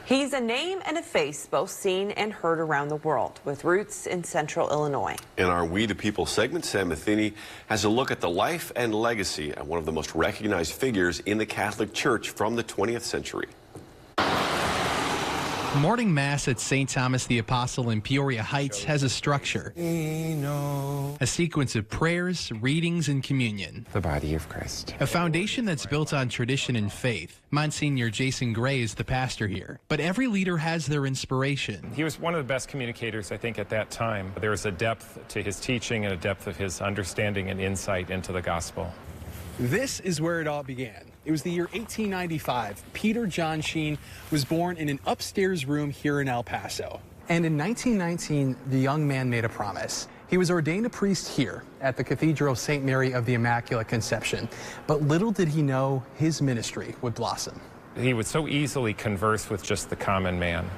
He's a name and a face both seen and heard around the world, with roots in central Illinois. In our We the People segment, Sam Matheny has a look at the life and legacy of one of the most recognized figures in the Catholic Church from the 20th century. Morning Mass at St. Thomas the Apostle in Peoria Heights has a structure. A sequence of prayers, readings, and communion. The body of Christ. A foundation that's built on tradition and faith. Monsignor Jason Gray is the pastor here. But every leader has their inspiration. He was one of the best communicators, I think, at that time. There was a depth to his teaching and a depth of his understanding and insight into the gospel. This is where it all began. It was the year 1895. Peter John Sheen was born in an upstairs room here in El Paso. And in 1919, the young man made a promise. He was ordained a priest here at the Cathedral of St. Mary of the Immaculate Conception. But little did he know his ministry would blossom. He would so easily converse with just the common man.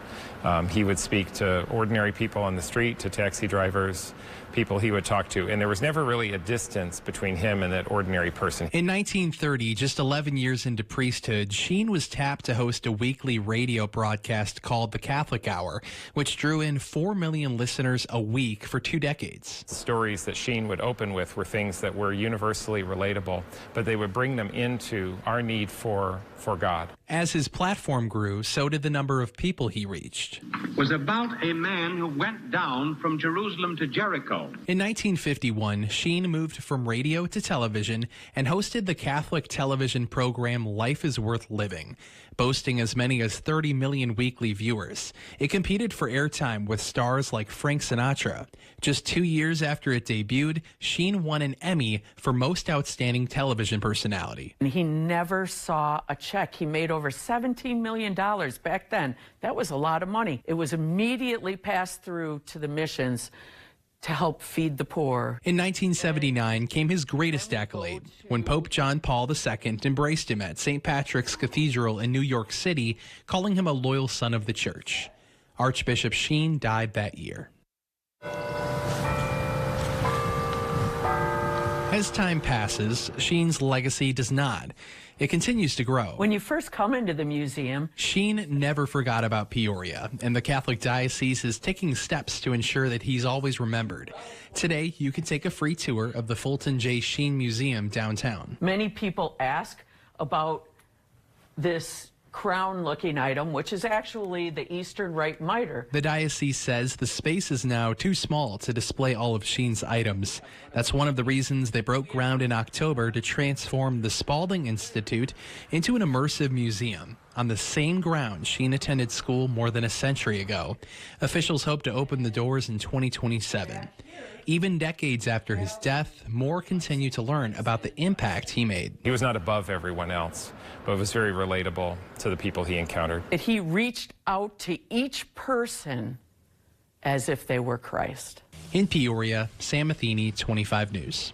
He would speak to ordinary people on the street, to taxi drivers, people he would talk to, and there was never really a distance between him and that ordinary person. In 1930, just 11 years into priesthood, Sheen was tapped to host a weekly radio broadcast called The Catholic Hour, which drew in 4 million listeners a week for 2 decades. The stories that Sheen would open with were things that were universally relatable, but they would bring them into our need for God. As his platform grew, so did the number of people he reached. Was about a man who went down from Jerusalem to Jericho. In 1951, Sheen moved from radio to television and hosted the Catholic television program Life is Worth Living, boasting as many as 30 million weekly viewers. It competed for airtime with stars like Frank Sinatra. Just 2 years after it debuted, Sheen won an Emmy for Most Outstanding Television Personality. And he never saw a check. He made over $17 million back then. That was a lot of money. It was immediately passed through to the missions to help feed the poor. In 1979 came his greatest accolade, when Pope John Paul II embraced him at St. Patrick's Cathedral in New York City, calling him a loyal son of the Church. Archbishop Sheen died that year. As time passes, Sheen's legacy does not. It continues to grow. When you first come into the museum, Sheen never forgot about Peoria, and the Catholic Diocese is taking steps to ensure that he's always remembered. Today, you can take a free tour of the Fulton J. Sheen Museum downtown. Many people ask about this crown-looking item, which is actually the Eastern Rite Mitre. The diocese says the space is now too small to display all of Sheen's items. That's one of the reasons they broke ground in October to transform the Spalding Institute into an immersive museum on the same ground Sheen attended school more than a century ago. Officials hope to open the doors in 2027. Even decades after his death, more continue to learn about the impact he made. He was not above everyone else, but was very relatable to the people he encountered. He reached out to each person as if they were Christ. In Peoria, Sam Matheny, 25 News.